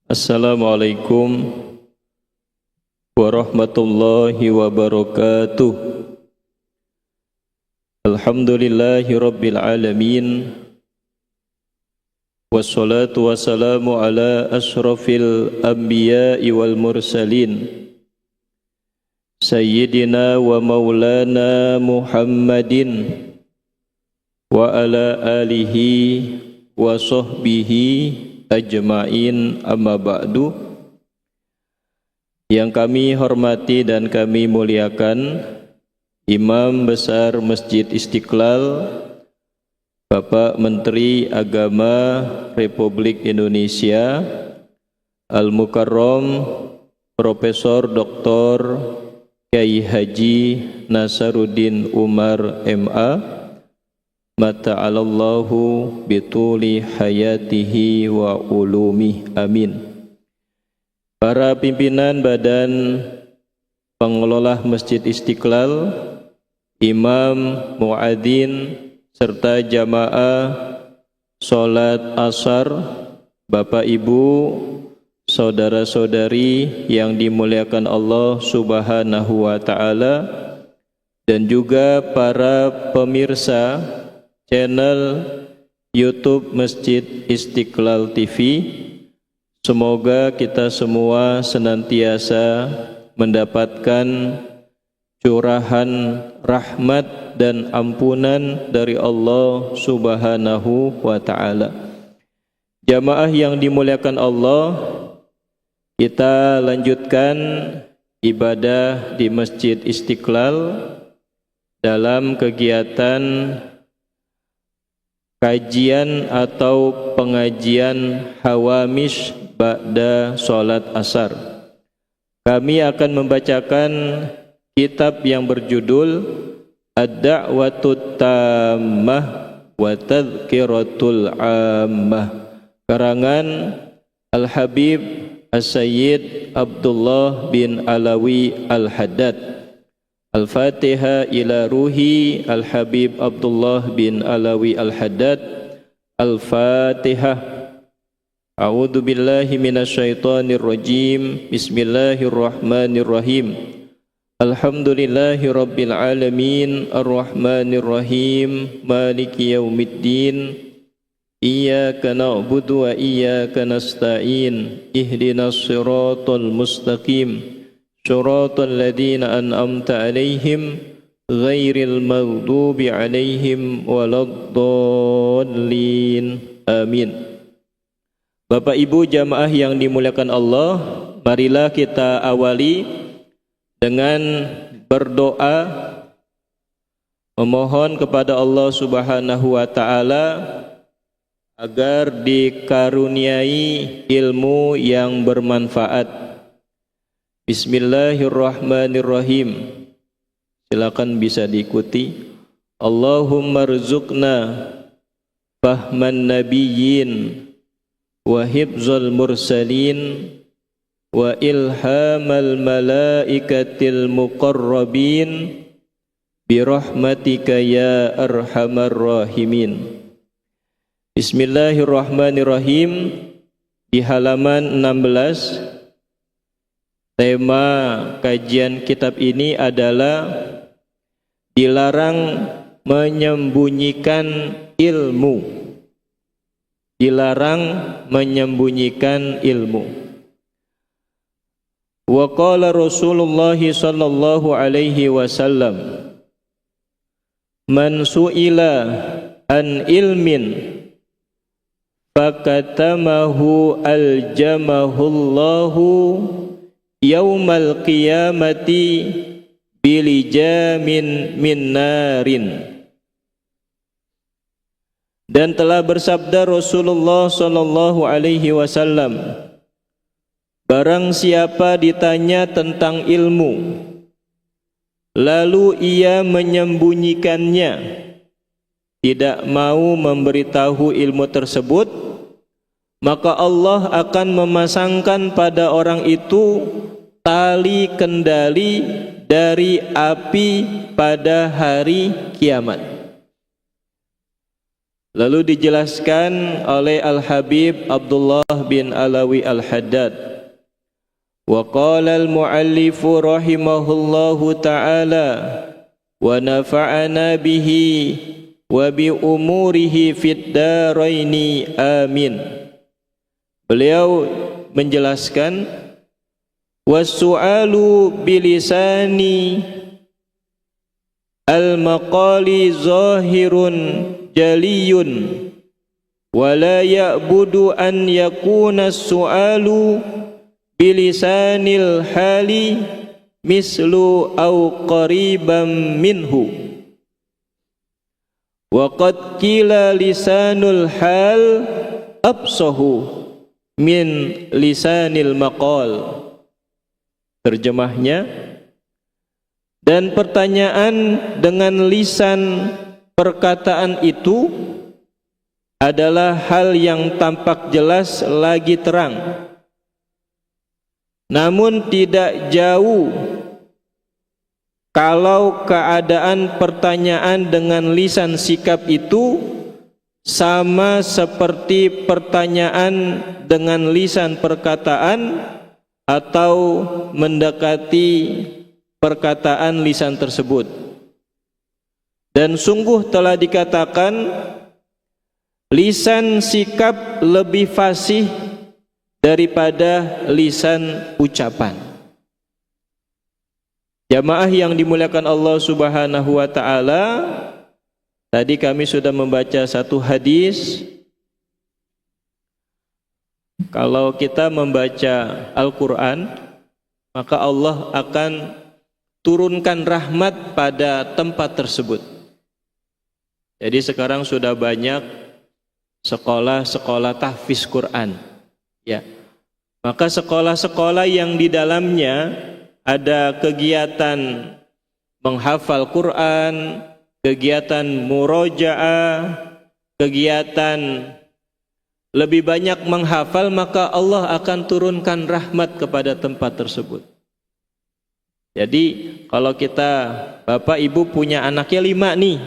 Assalamualaikum warahmatullahi wabarakatuh. Alhamdulillahi rabbil alamin. Wassalatu wassalamu ala ashrafil anbiya'i wal mursalin, Sayyidina wa maulana Muhammadin wa ala alihi wa sahbihi ajma'in, amma ba'du. Yang kami hormati dan kami muliakan Imam Besar Masjid Istiqlal, Bapak Menteri Agama Republik Indonesia Al-Mukarram Profesor Dr. Kyai Haji Nasaruddin Umar MA, mata'alallahu bituli hayatihi wa ulumi, amin. Para pimpinan Badan Pengelola Masjid Istiqlal, imam, muadzin, serta jamaah sholat asar, Bapak Ibu, saudara-saudari yang dimuliakan Allah Subhanahu wa ta'ala, dan juga para pemirsa channel YouTube Masjid Istiqlal TV. Semoga kita semua senantiasa mendapatkan curahan rahmat dan ampunan dari Allah Subhanahu wa ta'ala. Jamaah yang dimuliakan Allah, kita lanjutkan ibadah di Masjid Istiqlal dalam kegiatan kajian atau pengajian hawamish ba'da sholat asar. Kami akan membacakan kitab yang berjudul Ad-Da'watut Tammah wa Tadhkiratul Ammah, karangan Al-Habib As-Sayyid Abdullah bin Alawi Al-Haddad. Al-Fatiha ila ruhi Al-Habib Abdullah bin Alawi Al-Haddad. Al-Fatiha. A'udzu billahi minasyaitonir rajim. Bismillahirrahmanirrahim. Alhamdulillahi rabbil alamin, arrahmanir rahim, maliki yaumiddin. Iyyaka na'budu wa iyyaka nasta'in. Ihdinas siratal mustaqim. Shiratal ladzina an'amta 'alaihim ghairil maghdubi 'alaihim waladdallin. Amin. Bapak Ibu jamaah yang dimuliakan Allah, marilah kita awali dengan berdoa memohon kepada Allah Subhanahu wa ta'ala agar dikaruniai ilmu yang bermanfaat. Bismillahirrahmanirrahim. Silakan bisa diikuti. Allahumma rzuqna fahman nabiyyin wa hifzal mursalin wa ilhamal malaikatil muqarrabin birahmatika ya arhamar rahimin. Bismillahirrahmanirrahim. Di halaman 16, tema kajian kitab ini adalah dilarang menyembunyikan ilmu. Dilarang menyembunyikan ilmu. Wa qala Rasulullah sallallahu alaihi wasallam, man su'ila an ilmin fakatamahu aljamahullahu yaumal qiyamati bilijamin min narin. Dan telah bersabda Rasulullah sallallahu alaihi wasallam, barang siapa ditanya tentang ilmu lalu ia menyembunyikannya, tidak mau memberitahu ilmu tersebut, maka Allah akan memasangkan pada orang itu tali kendali dari api pada hari kiamat. Lalu dijelaskan oleh Al-Habib Abdullah bin Alawi Al-Haddad, wa qala al-muallifu rahimahullahu ta'ala wa nafa'ana bihi wa bi umurihi fid daraini amin. Beliau menjelaskan, was-su'alu bilisani al-maqali zahirun jaliyun wa la ya'budu an yakuna as-su'alu bilisanil hali mislu au qariban minhu wa qad qila lisanul hal absahu min lisanil maqal. Terjemahnya, dan pertanyaan dengan lisan perkataan itu adalah hal yang tampak jelas lagi terang, namun tidak jauh kalau keadaan pertanyaan dengan lisan sikap itu sama seperti pertanyaan dengan lisan perkataan atau mendekati perkataan lisan tersebut. Dan sungguh telah dikatakan, lisan sikap lebih fasih daripada lisan ucapan. Jamaah yang dimuliakan Allah Subhanahu wa ta'ala, tadi kami sudah membaca satu hadis. Kalau kita membaca Al-Quran, maka Allah akan turunkan rahmat pada tempat tersebut. Jadi sekarang sudah banyak sekolah-sekolah tahfiz Quran, ya. Maka sekolah-sekolah yang di dalamnya ada kegiatan menghafal Quran, kegiatan murojaah, kegiatan lebih banyak menghafal, maka Allah akan turunkan rahmat kepada tempat tersebut. Jadi kalau kita bapak ibu punya anaknya 5 nih,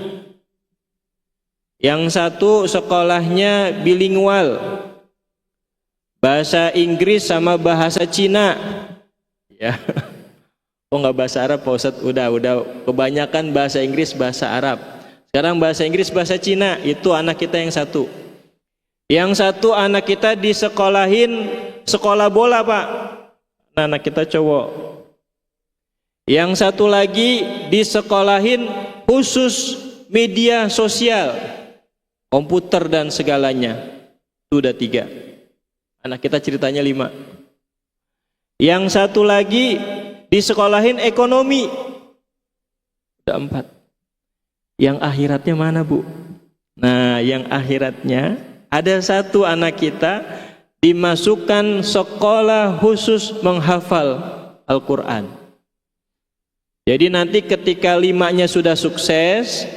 yang satu sekolahnya bilingual, bahasa Inggris sama bahasa Cina, ya. Oh nggak bahasa Arab Pak Ustadz, udah kebanyakan bahasa Inggris bahasa Arab. Sekarang bahasa Inggris bahasa Cina, itu anak kita yang satu. Yang satu anak kita disekolahin sekolah bola Pak, nah, anak kita cowok. Yang satu lagi disekolahin khusus media sosial, komputer dan segalanya. Sudah 3. Anak kita ceritanya 5. Yang satu lagi disekolahin ekonomi. Sudah 4. Yang akhiratnya mana Bu? Nah, yang akhiratnya ada satu anak kita dimasukkan sekolah khusus menghafal Al-Quran. Jadi nanti ketika 5-nya sudah sukses,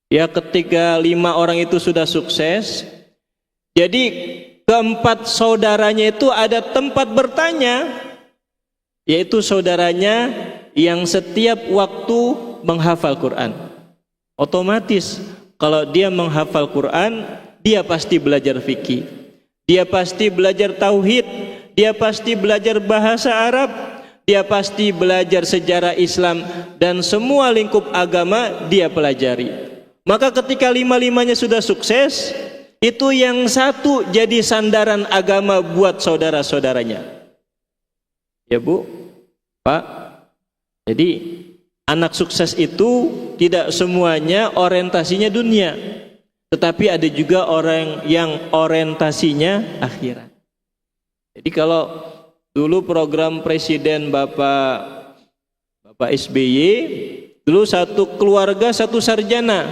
ya, ketika 5 orang itu sudah sukses, jadi keempat saudaranya itu ada tempat bertanya, yaitu saudaranya yang setiap waktu menghafal Quran. Otomatis kalau dia menghafal Quran, dia pasti belajar fikih, dia pasti belajar tauhid, dia pasti belajar bahasa Arab, dia pasti belajar sejarah Islam, dan semua lingkup agama dia pelajari. Maka ketika 5-5-nya sudah sukses, itu yang satu jadi sandaran agama buat saudara-saudaranya. Ya Bu, Pak. Jadi anak sukses itu tidak semuanya orientasinya dunia, tetapi ada juga orang yang orientasinya akhirat. Jadi kalau dulu program Presiden Bapak SBY, dulu satu keluarga satu sarjana.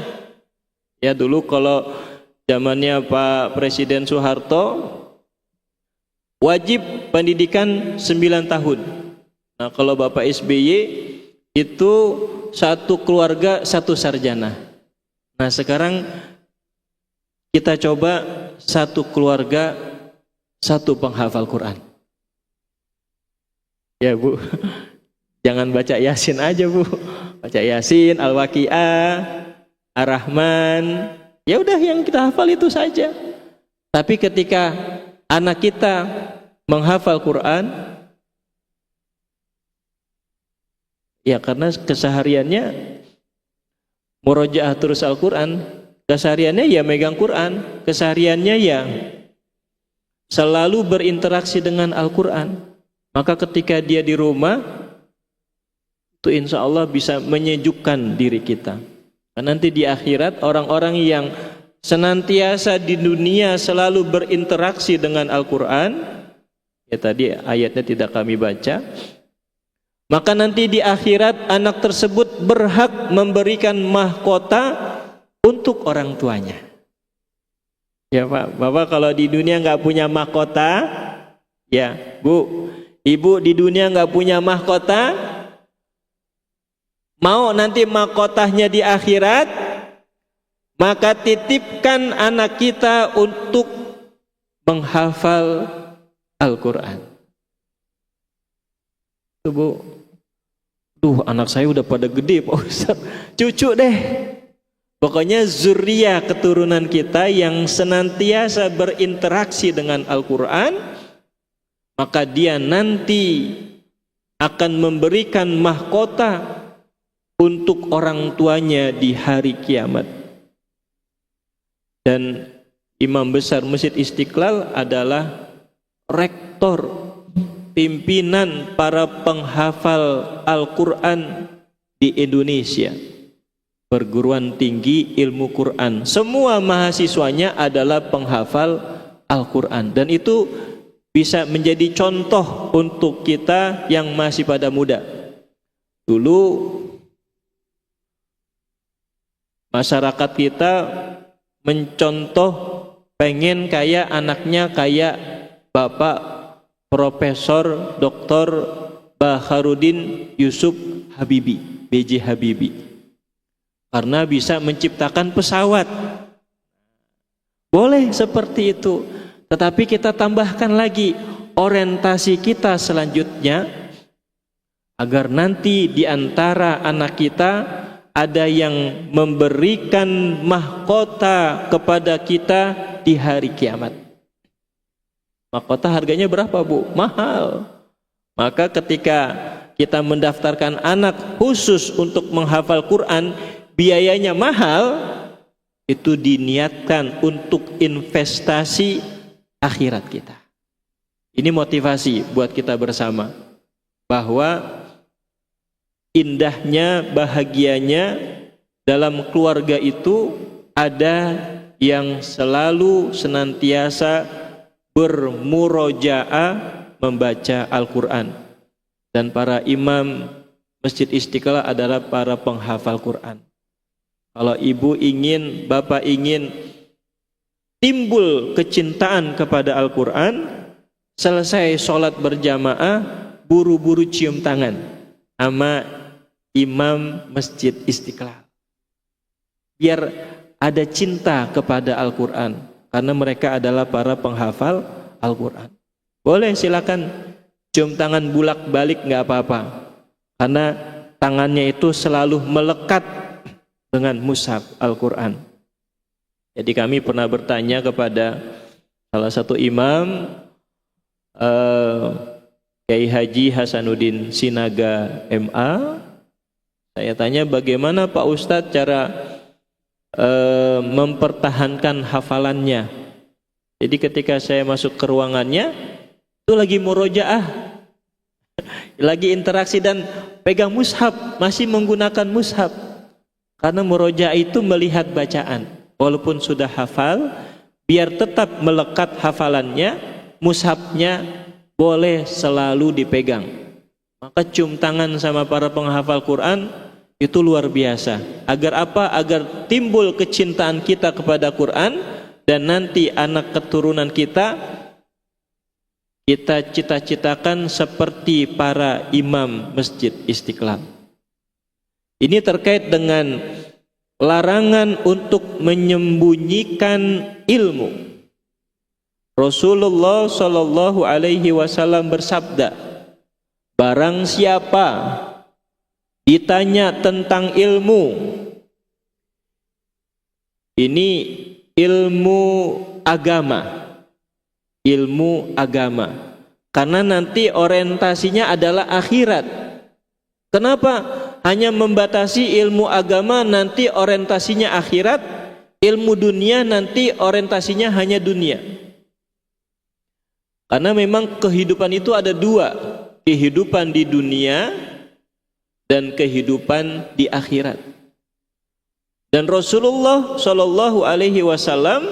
Ya dulu kalau zamannya Pak Presiden Soeharto, wajib pendidikan 9 tahun. Nah kalau Bapak SBY itu satu keluarga satu sarjana. Nah sekarang kita coba satu keluarga satu penghafal Quran. Ya Bu, jangan baca Yasin aja Bu, baca Yasin, Al-Waqi'ah, Ar-Rahman, ya udah yang kita hafal itu saja. Tapi ketika anak kita menghafal Quran, ya karena kesehariannya murojaah terus Al-Quran, kesehariannya ya megang Quran, kesehariannya ya selalu berinteraksi dengan Al-Quran, maka ketika dia di rumah itu insya Allah bisa menyejukkan diri kita. Nanti di akhirat orang-orang yang senantiasa di dunia selalu berinteraksi dengan Al-Quran, ya tadi ayatnya tidak kami baca, maka nanti di akhirat anak tersebut berhak memberikan mahkota untuk orang tuanya. Ya Pak, Bapak kalau di dunia nggak punya mahkota, ya Bu, Ibu di dunia nggak punya mahkota, mau nanti mahkotanya di akhirat, maka titipkan anak kita untuk menghafal Al-Quran. Tuh Bu, anak saya udah pada gede Pak Ustaz, cucu deh. Pokoknya zuriyah keturunan kita yang senantiasa berinteraksi dengan Al-Quran, maka dia nanti akan memberikan mahkota untuk orang tuanya di hari kiamat. Dan Imam Besar Masjid Istiqlal adalah rektor, pimpinan para penghafal Al-Quran di Indonesia. Perguruan tinggi ilmu Quran, semua mahasiswanya adalah penghafal Al-Quran, dan itu bisa menjadi contoh untuk kita yang masih pada muda. Dulu masyarakat kita mencontoh, pengen kayak anaknya kayak Bapak Profesor Dr. Baharudin Yusuf Habibi, B.J. Habibie, karena bisa menciptakan pesawat. Boleh seperti itu, tetapi kita tambahkan lagi orientasi kita selanjutnya, agar nanti di antara anak kita ada yang memberikan mahkota kepada kita di hari kiamat. Mahkota harganya berapa Bu? Mahal. Maka ketika kita mendaftarkan anak khusus untuk menghafal Quran, biayanya mahal, itu diniatkan untuk investasi akhirat kita. Ini motivasi buat kita bersama, bahwa indahnya, bahagianya dalam keluarga itu ada yang selalu senantiasa bermurojaah membaca Al-Quran. Dan para imam Masjid Istiqlal adalah para penghafal Quran. Kalau ibu ingin, bapak ingin timbul kecintaan kepada Al-Quran, selesai sholat berjamaah, buru-buru cium tangan sama imam Masjid Istiqlal, biar ada cinta kepada Al-Quran, karena mereka adalah para penghafal Al-Quran. Boleh silakan cium tangan bulak-balik, nggak apa-apa, karena tangannya itu selalu melekat dengan mushaf Al-Quran. Jadi kami pernah bertanya kepada salah satu imam, Kiai Haji Hasanuddin Sinaga MA. Saya tanya, bagaimana Pak Ustadz cara mempertahankan hafalannya? Jadi ketika saya masuk ke ruangannya, itu lagi murojaah, lagi interaksi dan pegang mushaf, masih menggunakan mushaf. Karena murojaah itu melihat bacaan, walaupun sudah hafal, biar tetap melekat hafalannya, mushafnya boleh selalu dipegang. Maka cium tangan sama para penghafal Quran itu luar biasa. Agar apa? Agar timbul kecintaan kita kepada Quran, dan nanti anak keturunan kita cita-citakan seperti para imam Masjid Istiqlal. Ini terkait dengan larangan untuk menyembunyikan ilmu. Rasulullah Shallallahu Alaihi Wasallam bersabda, barang siapa ditanya tentang ilmu, Ini ilmu agama. Ilmu agama. Karena nanti orientasinya adalah akhirat. Kenapa hanya membatasi ilmu agama nanti orientasinya akhirat, ilmu dunia nanti orientasinya hanya dunia? Karena memang kehidupan itu ada dua, kehidupan di dunia dan kehidupan di akhirat. Dan Rasulullah Shallallahu Alaihi Wasallam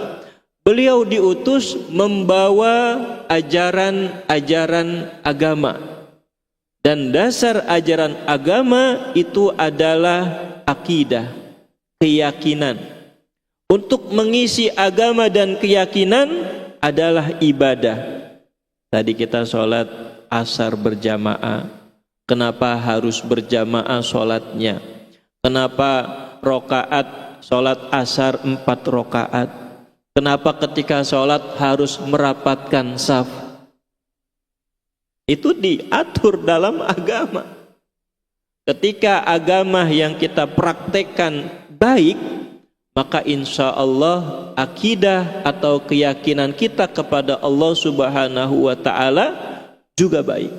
beliau diutus membawa ajaran-ajaran agama, dan dasar ajaran agama itu adalah akidah, keyakinan. Untuk mengisi agama dan keyakinan adalah ibadah. Tadi kita sholat asar berjamaah. Kenapa harus berjamaah sholatnya? Kenapa rokaat sholat asar 4 rokaat? Kenapa ketika sholat harus merapatkan saf? Itu diatur dalam agama. Ketika agama yang kita praktekkan baik, maka insya Allah akidah atau keyakinan kita kepada Allah Subhanahu wa Ta'ala juga baik.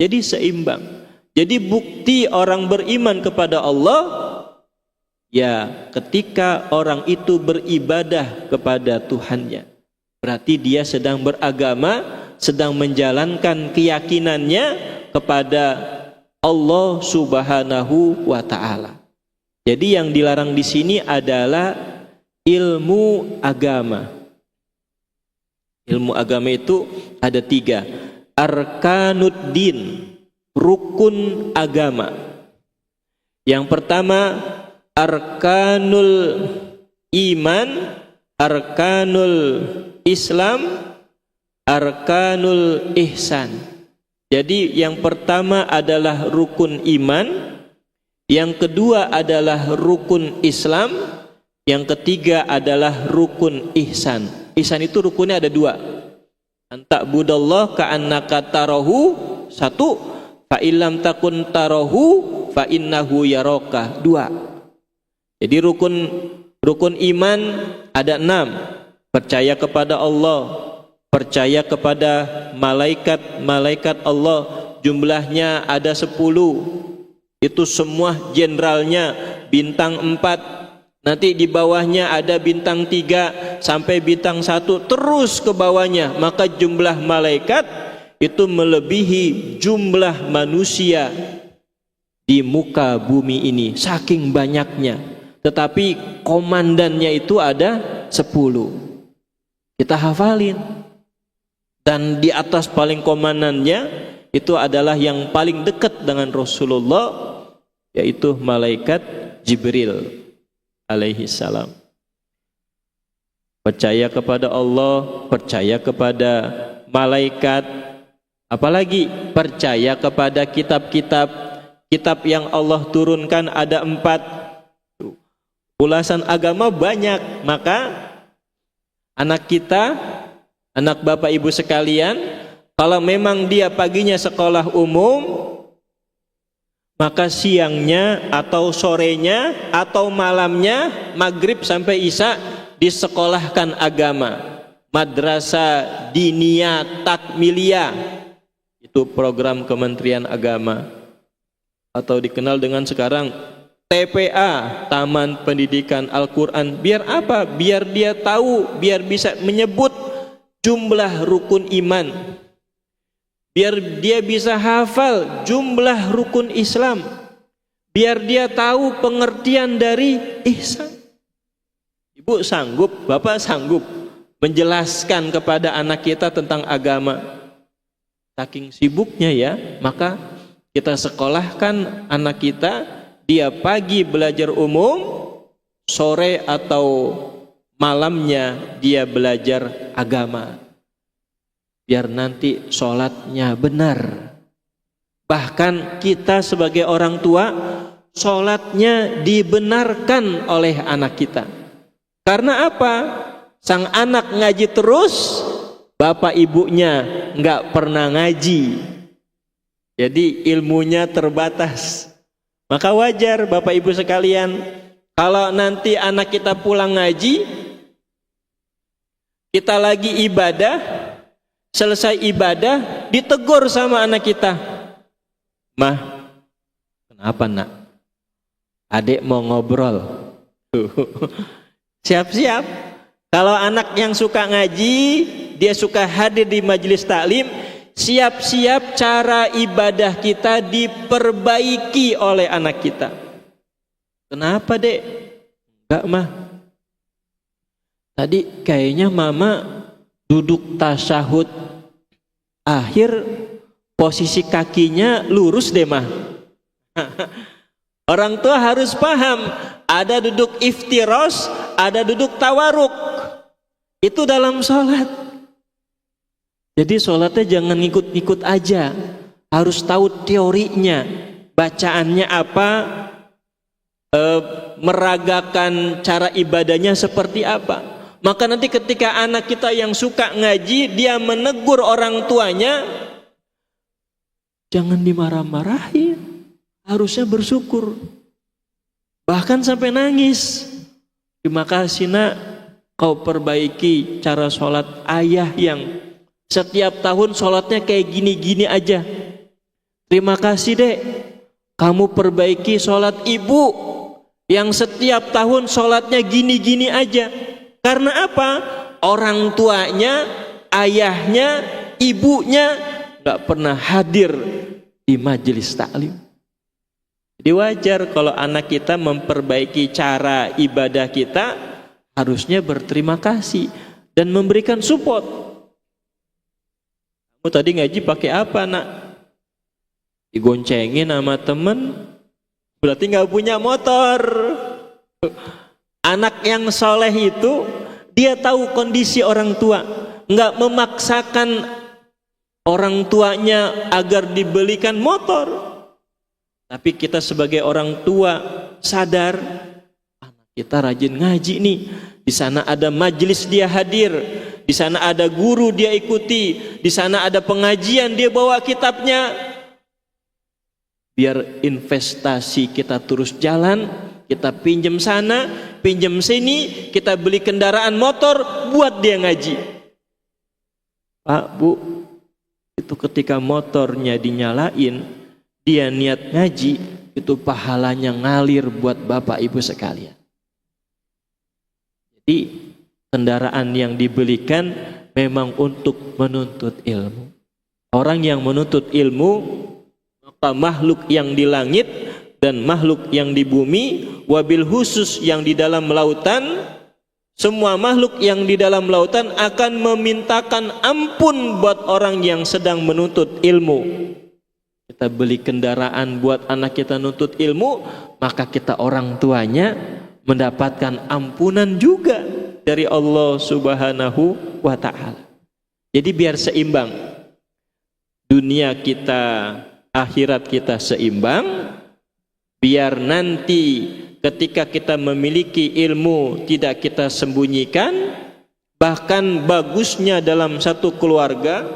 Jadi seimbang. Jadi bukti orang beriman kepada Allah, ya ketika orang itu beribadah kepada Tuhannya, berarti dia sedang beragama, sedang menjalankan keyakinannya kepada Allah Subhanahu wa Ta'ala. Jadi yang dilarang di sini adalah ilmu agama. Ilmu agama itu ada 3. Arkanuddin, rukun agama. Yang pertama arkanul iman, arkanul Islam, arkanul ihsan. Jadi yang pertama adalah rukun iman, yang kedua adalah rukun Islam, yang ketiga adalah rukun ihsan. Ihsan itu rukunnya ada 2. Anta'budallah ka'annaka tarahu, 1. Fa illam takun tarahu fa innahu yaraka, 2. Jadi rukun iman ada 6. Percaya kepada Allah, percaya kepada malaikat Allah, jumlahnya ada 10. Itu semua jenderalnya, bintang 4. Nanti di bawahnya ada bintang 3 sampai bintang 1 terus ke bawahnya. Maka jumlah malaikat itu melebihi jumlah manusia di muka bumi ini, saking banyaknya. Tetapi komandannya itu ada 10. Kita hafalin. Dan di atas paling komandannya itu adalah yang paling dekat dengan Rasulullah, yaitu malaikat Jibril alaihi salam. Percaya kepada Allah, percaya kepada malaikat, apalagi percaya kepada kitab-kitab. Kitab yang Allah turunkan ada 4. Ulasan agama banyak. Maka anak kita, anak bapak ibu sekalian, kalau memang dia paginya sekolah umum, maka siangnya atau sorenya atau malamnya, maghrib sampai isya, disekolahkan agama. Madrasah Diniyah Takmiliyah, itu program Kementerian Agama, atau dikenal dengan sekarang TPA, Taman Pendidikan Al-Quran. Biar apa? Biar dia tahu, biar bisa menyebut jumlah rukun iman, biar dia bisa hafal jumlah rukun Islam, biar dia tahu pengertian dari ihsan. Ibu sanggup, bapak sanggup menjelaskan kepada anak kita tentang agama. Saking sibuknya ya, maka kita sekolahkan anak kita, dia pagi belajar umum, sore atau malamnya dia belajar agama. Biar nanti sholatnya benar. Bahkan kita sebagai orang tua, sholatnya dibenarkan oleh anak kita. Karena apa? Sang anak ngaji terus, bapak ibunya nggak pernah ngaji, jadi ilmunya terbatas. Maka wajar bapak ibu sekalian, Kalau nanti anak kita pulang ngaji, kita lagi ibadah, selesai ibadah, ditegur sama anak kita. Mah, kenapa nak? Adik mau ngobrol. Siap-siap. Kalau anak yang suka ngaji, dia suka hadir di majelis taklim, siap-siap cara ibadah kita diperbaiki oleh anak kita. Kenapa dek? Enggak mah. Tadi kayaknya mama duduk tasyahud akhir, posisi kakinya lurus deh mah. Orang tua harus paham, ada duduk iftiros, ada duduk tawaruk. Itu dalam sholat. Jadi sholatnya jangan ngikut-ngikut aja, harus tahu teorinya, bacaannya apa, meragakan cara ibadahnya seperti apa. Maka nanti ketika anak kita yang suka ngaji, dia menegur orang tuanya, jangan dimarah-marahin, harusnya bersyukur, bahkan sampai nangis. Terima kasih nak, kau perbaiki cara sholat ayah yang setiap tahun sholatnya kayak gini-gini aja. Terima kasih dek, kamu perbaiki sholat ibu yang setiap tahun sholatnya gini-gini aja. Karena apa? Orang tuanya, ayahnya, ibunya gak pernah hadir di majelis taklim. Jadi wajar kalau anak kita memperbaiki cara ibadah kita, harusnya berterima kasih dan memberikan support. Kamu tadi ngaji pakai apa nak? Digoncengin sama temen, berarti nggak punya motor. Anak yang soleh itu dia tahu kondisi orang tua, nggak memaksakan orang tuanya agar dibelikan motor. Tapi kita sebagai orang tua sadar, anak kita rajin ngaji nih. Di sana ada majelis dia hadir, di sana ada guru dia ikuti, di sana ada pengajian dia bawa kitabnya. Biar investasi kita terus jalan, kita pinjam sana, pinjam sini, kita beli kendaraan motor buat dia ngaji. Pak, Bu, itu ketika motornya dinyalain, dia niat ngaji, itu pahalanya ngalir buat Bapak Ibu sekalian. Jadi kendaraan yang dibelikan memang untuk menuntut ilmu. Orang yang menuntut ilmu, maka makhluk yang di langit dan makhluk yang di bumi, wabil khusus yang di dalam lautan, semua makhluk yang di dalam lautan akan memintakan ampun buat orang yang sedang menuntut ilmu. Kita beli kendaraan buat anak kita nuntut ilmu, maka kita orang tuanya mendapatkan ampunan juga dari Allah Subhanahu wa ta'ala. Jadi biar seimbang, dunia kita, akhirat kita seimbang, biar nanti ketika kita memiliki ilmu tidak kita sembunyikan. Bahkan bagusnya dalam satu keluarga,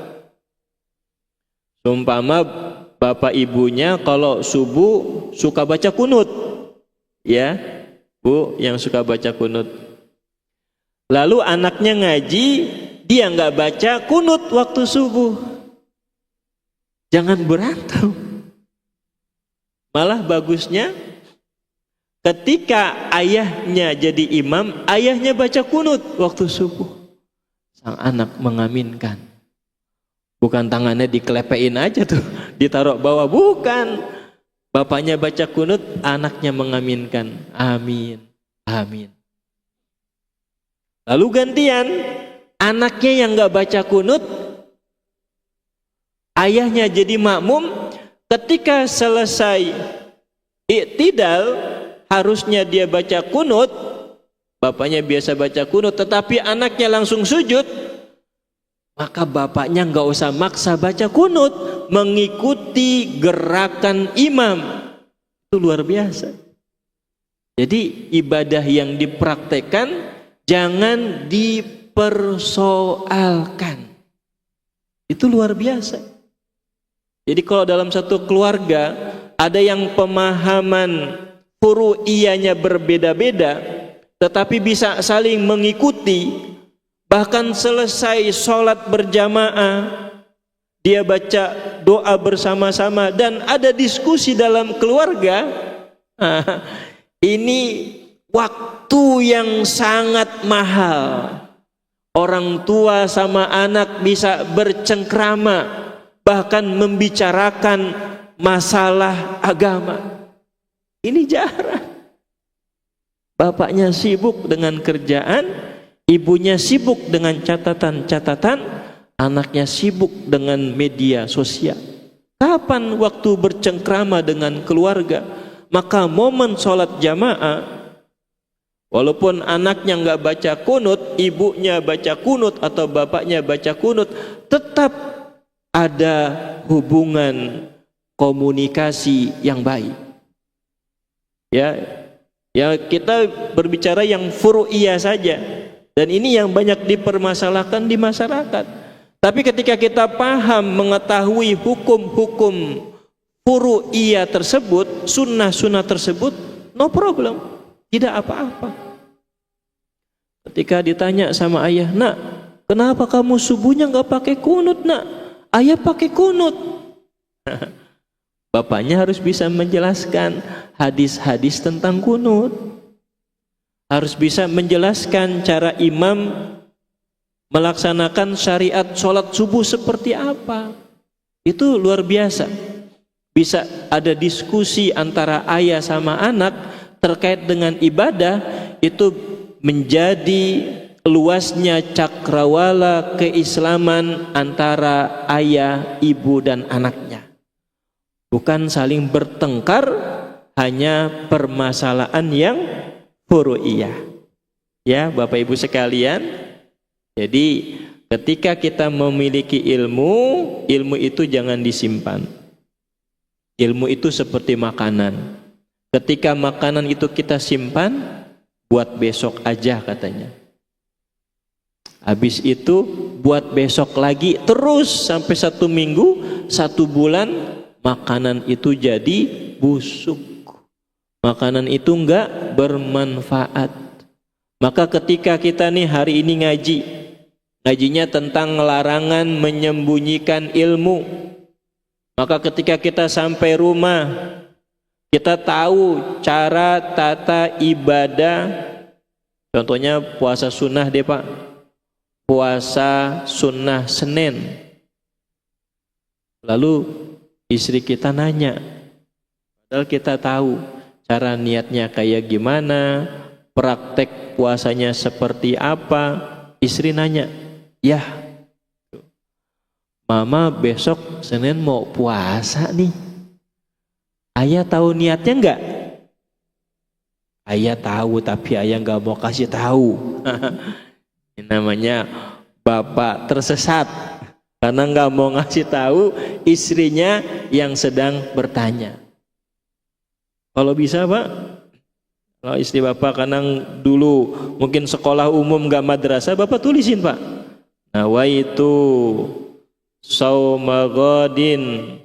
seumpama bapak ibunya kalau subuh suka baca kunut, ya Bu yang suka baca kunut, lalu anaknya ngaji, dia nggak baca kunut waktu subuh, jangan berantem. Malah bagusnya ketika ayahnya jadi imam, ayahnya baca kunut waktu subuh, sang anak mengaminkan. Bukan tangannya dikelepein aja tuh, ditaruh bawah, bukan. Bapaknya baca kunut, anaknya mengaminkan. Amin, amin. Lalu gantian, anaknya yang nggak baca kunut, ayahnya jadi makmum. Ketika selesai i'tidal, harusnya dia baca kunut, bapaknya biasa baca kunut, tetapi anaknya langsung sujud, maka bapaknya nggak usah maksa baca kunut, mengikuti gerakan imam. Itu luar biasa. Jadi ibadah yang dipraktekkan jangan dipersoalkan. Itu luar biasa. Jadi kalau dalam satu keluarga ada yang pemahaman furu'iyahnya berbeda-beda, tetapi bisa saling mengikuti. Bahkan selesai sholat berjamaah, dia baca doa bersama-sama dan ada diskusi dalam keluarga. Ini waktu yang sangat mahal. Orang tua sama anak bisa bercengkrama, bahkan membicarakan masalah agama. Ini jarang. Bapaknya sibuk dengan kerjaan, ibunya sibuk dengan catatan-catatan, anaknya sibuk dengan media sosial. Kapan waktu bercengkrama dengan keluarga? Maka momen sholat jamaah, walaupun anaknya nggak baca kunut, ibunya baca kunut atau bapaknya baca kunut, tetap ada hubungan komunikasi yang baik. Ya kita berbicara yang furu'iyah saja, dan ini yang banyak dipermasalahkan di masyarakat. Tapi ketika kita paham, mengetahui hukum-hukum furu'iyah tersebut, sunnah-sunnah tersebut, no problem, tidak apa-apa. Ketika ditanya sama ayah, nak, kenapa kamu subuhnya nggak pakai kunut, nak? Ayah pakai kunut. Bapaknya harus bisa menjelaskan hadis-hadis tentang kunut, harus bisa menjelaskan cara imam melaksanakan syariat sholat subuh seperti apa. Itu luar biasa. Bisa ada diskusi antara ayah sama anak terkait dengan ibadah. Itu menjadi luasnya cakrawala keislaman antara ayah, ibu dan anaknya. Bukan saling bertengkar, hanya permasalahan yang furu'iyah. Ya, Bapak Ibu sekalian. Jadi ketika kita memiliki ilmu, ilmu itu jangan disimpan. Ilmu itu seperti makanan. Ketika makanan itu kita simpan, buat besok aja katanya. Habis itu buat besok lagi, terus sampai 1 minggu, 1 bulan, makanan itu jadi busuk. Makanan itu enggak bermanfaat. Maka ketika kita nih hari ini ngajinya tentang larangan menyembunyikan ilmu. Maka ketika kita sampai rumah, kita tahu cara tata ibadah. Contohnya puasa sunnah deh Pak, puasa sunnah Senin. Lalu istri kita nanya, padahal kita tahu cara niatnya kayak gimana, praktek puasanya seperti apa. Istri nanya, ya Mama besok Senin mau puasa nih, Ayah tahu niatnya enggak? Ayah tahu tapi ayah enggak mau kasih tahu. Ini namanya bapak tersesat karena enggak mau ngasih tahu istrinya yang sedang bertanya. Kalau bisa Pak, kalau istri bapak karena dulu mungkin sekolah umum enggak madrasah, bapak tulisin Pak. Nawaitu sauma ghadin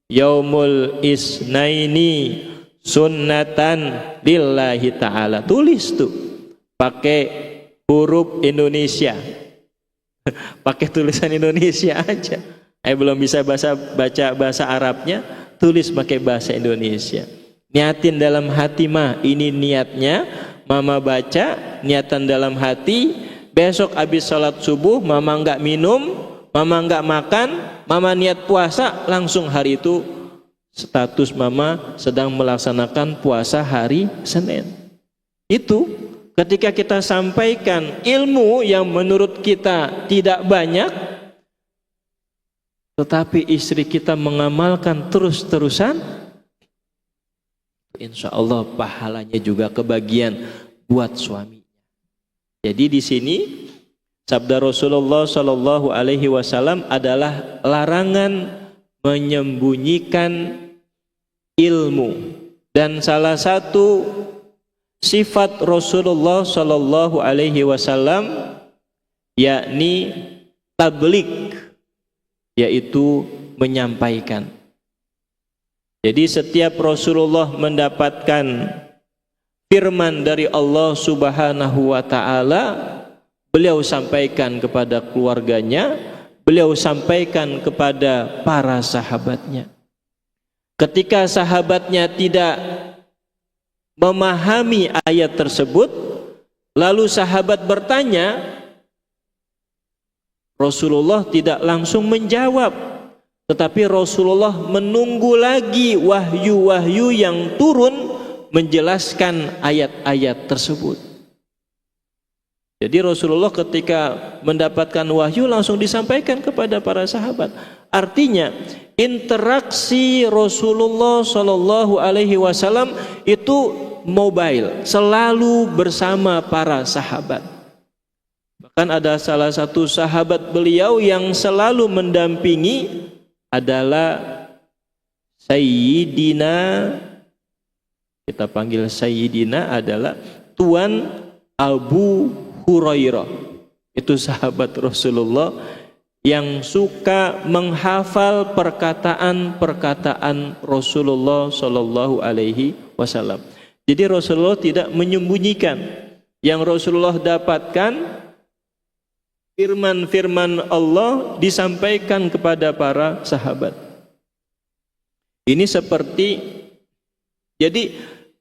yaumul isnaini sunnatan lillahi ta'ala. Tulis tuh pakai huruf Indonesia. Pakai tulisan Indonesia aja. Belum bisa baca bahasa Arabnya, tulis pakai bahasa Indonesia. Niatin dalam hati mah, ini niatnya mama baca, niatan dalam hati. Besok habis sholat subuh mama enggak minum, mama enggak makan, mama niat puasa, langsung hari itu status mama sedang melaksanakan puasa hari Senin. Itu ketika kita sampaikan ilmu yang menurut kita tidak banyak, tetapi istri kita mengamalkan terus-terusan, insya Allah pahalanya juga kebagian buat suami. Jadi di sini sabda Rasulullah Shallallahu Alaihi Wasallam adalah larangan menyembunyikan ilmu, dan salah satu sifat Rasulullah Shallallahu Alaihi Wasallam yakni tabligh, yaitu menyampaikan. Jadi setiap Rasulullah mendapatkan firman dari Allah Subhanahu wa taala, beliau sampaikan kepada keluarganya, beliau sampaikan kepada para sahabatnya. Ketika sahabatnya tidak memahami ayat tersebut, lalu sahabat bertanya, Rasulullah tidak langsung menjawab, tetapi Rasulullah menunggu lagi wahyu-wahyu yang turun menjelaskan ayat-ayat tersebut. Jadi Rasulullah ketika mendapatkan wahyu langsung disampaikan kepada para sahabat. Artinya interaksi Rasulullah Shallallahu Alaihi Wasallam itu mobile, selalu bersama para sahabat. Bahkan ada salah satu sahabat beliau yang selalu mendampingi adalah Sayyidina, kita panggil Sayyidina, adalah Tuan Abu Hurairah. Itu sahabat Rasulullah yang suka menghafal perkataan-perkataan Rasulullah Shallallahu Alaihi Wasallam. Jadi Rasulullah tidak menyembunyikan. Yang Rasulullah dapatkan firman-firman Allah disampaikan kepada para sahabat. Ini seperti, jadi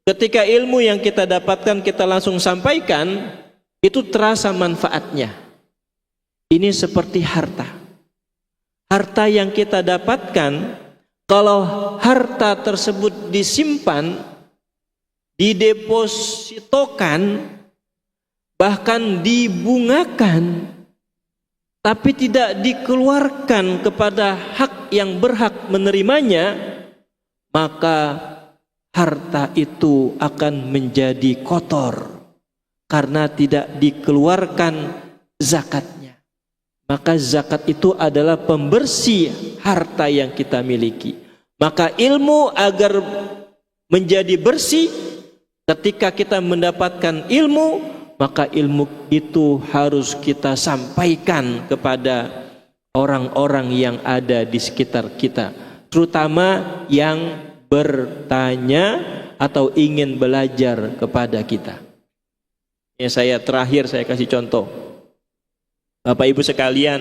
ketika ilmu yang kita dapatkan kita langsung sampaikan, itu terasa manfaatnya. Ini seperti harta. Harta yang kita dapatkan, kalau harta tersebut disimpan, didepositokan, bahkan dibungakan, tapi tidak dikeluarkan kepada hak yang berhak menerimanya, maka harta itu akan menjadi kotor karena tidak dikeluarkan zakatnya. Maka zakat itu adalah pembersih harta yang kita miliki. Maka ilmu agar menjadi bersih, ketika kita mendapatkan ilmu, maka ilmu itu harus kita sampaikan kepada orang-orang yang ada di sekitar kita, terutama yang bertanya atau ingin belajar kepada kita. Ya, saya terakhir saya kasih contoh. Bapak Ibu sekalian,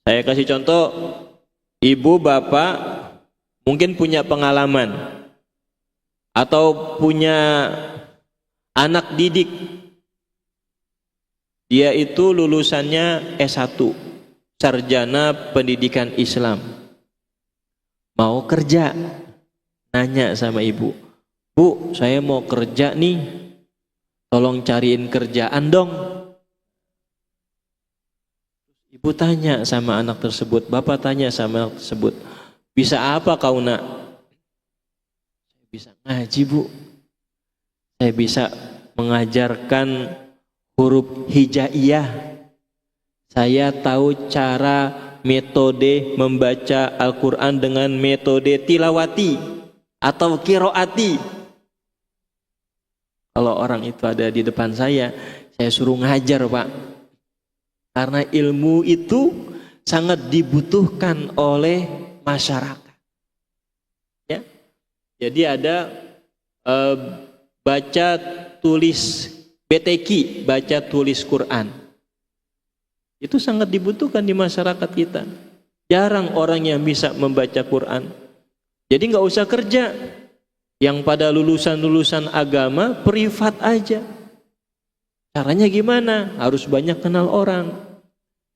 saya kasih contoh, ibu bapak mungkin punya pengalaman atau punya anak didik, dia itu lulusannya S1, sarjana pendidikan Islam, mau kerja, nanya sama ibu, Bu, saya mau kerja nih, tolong cariin kerjaan dong. Ibu tanya sama anak tersebut, bapak tanya sama anak tersebut, bisa apa kau nak? Saya bisa ngaji, Bu. Saya bisa mengajarkan huruf hijaiyah. Saya tahu cara metode membaca Al-Quran dengan metode tilawati atau kiroati. Kalau orang itu ada di depan saya suruh ngajar, Pak. Karena ilmu itu sangat dibutuhkan oleh masyarakat. Ya. Jadi ada baca tulis BTQ, baca tulis Quran. Itu sangat dibutuhkan di masyarakat kita. Jarang orang yang bisa membaca Quran. Jadi nggak usah kerja. Yang pada lulusan-lulusan agama privat aja. Caranya gimana? Harus banyak kenal orang.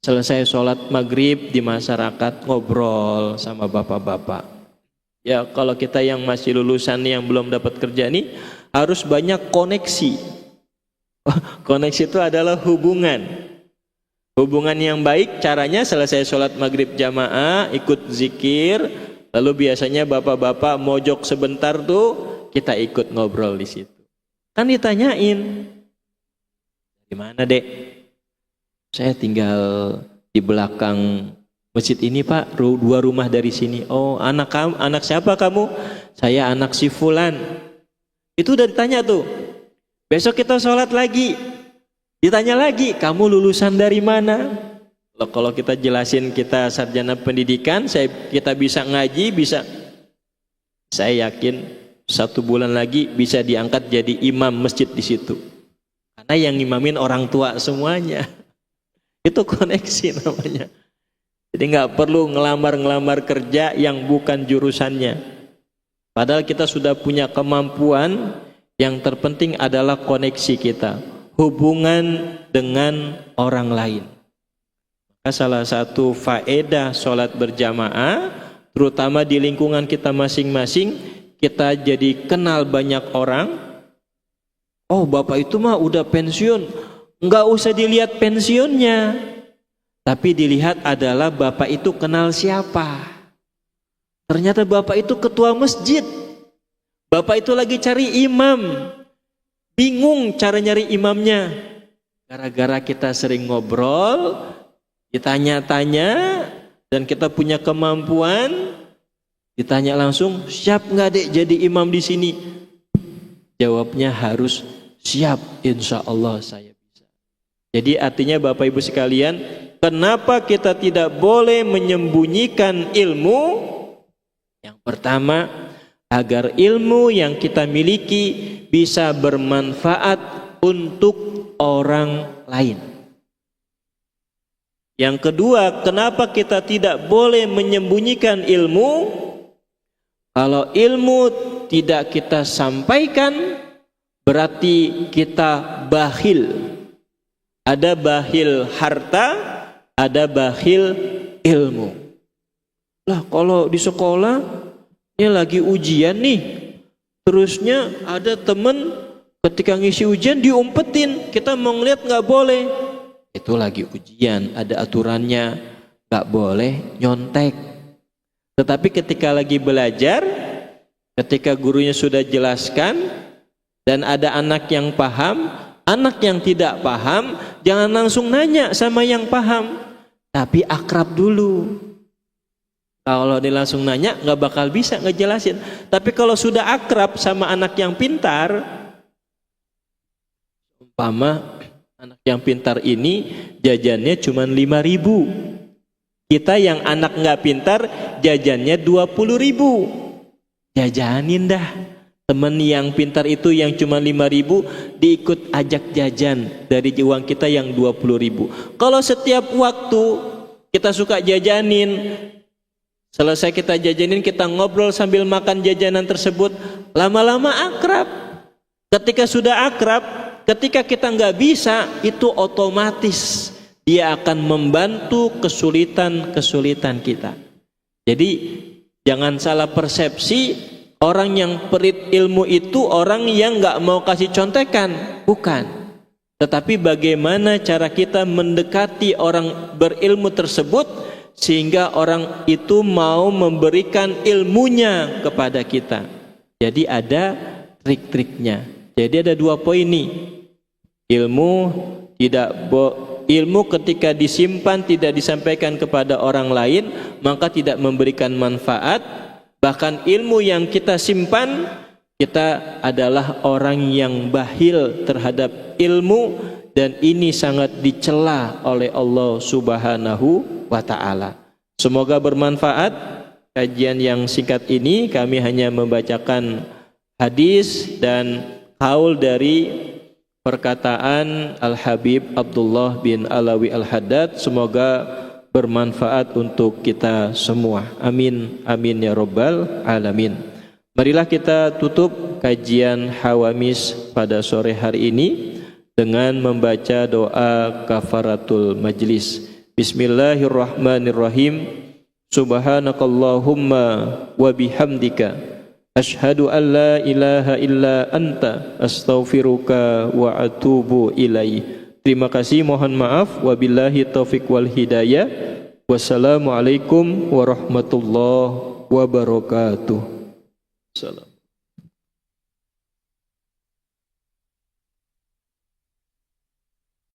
Selesai sholat maghrib di masyarakat ngobrol sama bapak-bapak. Ya kalau kita yang masih lulusan yang belum dapat kerja nih harus banyak koneksi. Koneksi itu adalah hubungan. Hubungan yang baik caranya selesai sholat maghrib jamaah ikut zikir. Lalu biasanya bapak-bapak mojok sebentar tuh kita ikut ngobrol di situ. Kan ditanyain. Gimana dek? Saya tinggal di belakang masjid ini Pak, 2 rumah dari sini. Oh anak kamu, anak siapa kamu? Saya anak si Fulan. Itu udah ditanya tuh. Besok kita sholat lagi. Ditanya lagi, kamu lulusan dari mana? Kalau kita jelasin kita sarjana pendidikan, kita bisa ngaji, bisa. Saya yakin 1 bulan lagi bisa diangkat jadi imam masjid di situ. Karena yang imamin orang tua semuanya. Itu koneksi namanya. Jadi nggak perlu ngelamar-ngelamar kerja yang bukan jurusannya. Padahal kita sudah punya kemampuan, yang terpenting adalah koneksi kita, hubungan dengan orang lain. Maka salah satu faedah sholat berjamaah, terutama di lingkungan kita masing-masing, kita jadi kenal banyak orang. Oh, bapak itu mah udah pensiun, nggak usah dilihat pensiunnya, tapi dilihat adalah bapak itu kenal siapa. Ternyata bapak itu ketua masjid, bapak itu lagi cari imam, bingung cara nyari imamnya. Gara-gara kita sering ngobrol, ditanya-tanya, dan kita punya kemampuan, ditanya langsung, siap nggak dek jadi imam di sini? Jawabnya harus siap, insya Allah saya bisa. Jadi artinya Bapak Ibu sekalian, kenapa kita tidak boleh menyembunyikan ilmu? Yang pertama, agar ilmu yang kita miliki bisa bermanfaat untuk orang lain. Yang kedua, kenapa kita tidak boleh menyembunyikan ilmu? Kalau ilmu tidak kita sampaikan, berarti kita bakhil. Ada bakhil harta, ada bakhil ilmu. Lah kalau di sekolah ini lagi ujian nih, terusnya ada temen ketika ngisi ujian diumpetin, kita mau ngeliat nggak boleh. Itu lagi ujian, ada aturannya, nggak boleh nyontek. Tetapi ketika lagi belajar, ketika gurunya sudah jelaskan dan ada anak yang paham, anak yang tidak paham jangan langsung nanya sama yang paham, tapi akrab dulu. Kalau dia langsung nanya nggak bakal bisa ngejelasin. Tapi kalau sudah akrab sama anak yang pintar, umpama anak yang pintar ini jajannya cuma 5.000. Kita yang anak nggak pintar jajannya 20.000. Jajanin dah. Temen yang pintar itu yang cuma 5.000 diikut ajak jajan dari uang kita yang 20.000. Kalau setiap waktu kita suka jajanin, selesai kita jajanin, kita ngobrol sambil makan jajanan tersebut, lama-lama akrab. Ketika sudah akrab, ketika kita nggak bisa, itu otomatis dia akan membantu kesulitan-kesulitan kita. Jadi jangan salah persepsi, orang yang pelit ilmu itu orang yang nggak mau kasih contekan, bukan. Tetapi bagaimana cara kita mendekati orang berilmu tersebut sehingga orang itu mau memberikan ilmunya kepada kita. Jadi ada trik-triknya. Jadi ada 2 poin nih. Ilmu ketika disimpan tidak disampaikan kepada orang lain, maka tidak memberikan manfaat. Bahkan ilmu yang kita simpan, kita adalah orang yang bakhil terhadap ilmu, dan ini sangat dicela oleh Allah Subhanahu wa ta'ala. Semoga bermanfaat kajian yang singkat ini. Kami hanya membacakan hadis dan qaul dari perkataan Al-Habib Abdullah bin Alawi Al-Haddad. Semoga bermanfaat untuk kita semua. Amin, amin ya rabbal alamin. Marilah kita tutup kajian Hawamis pada sore hari ini dengan membaca doa kafaratul majlis. Bismillahirrahmanirrahim. Subhanakallahumma wa bihamdika asyhadu an la ilaha illa anta astaghfiruka wa atubu ilaih. Terima kasih, mohon maaf. Wabillahi taufiq wal hidayah. Wassalamualaikum warahmatullahi wabarakatuh. Salam.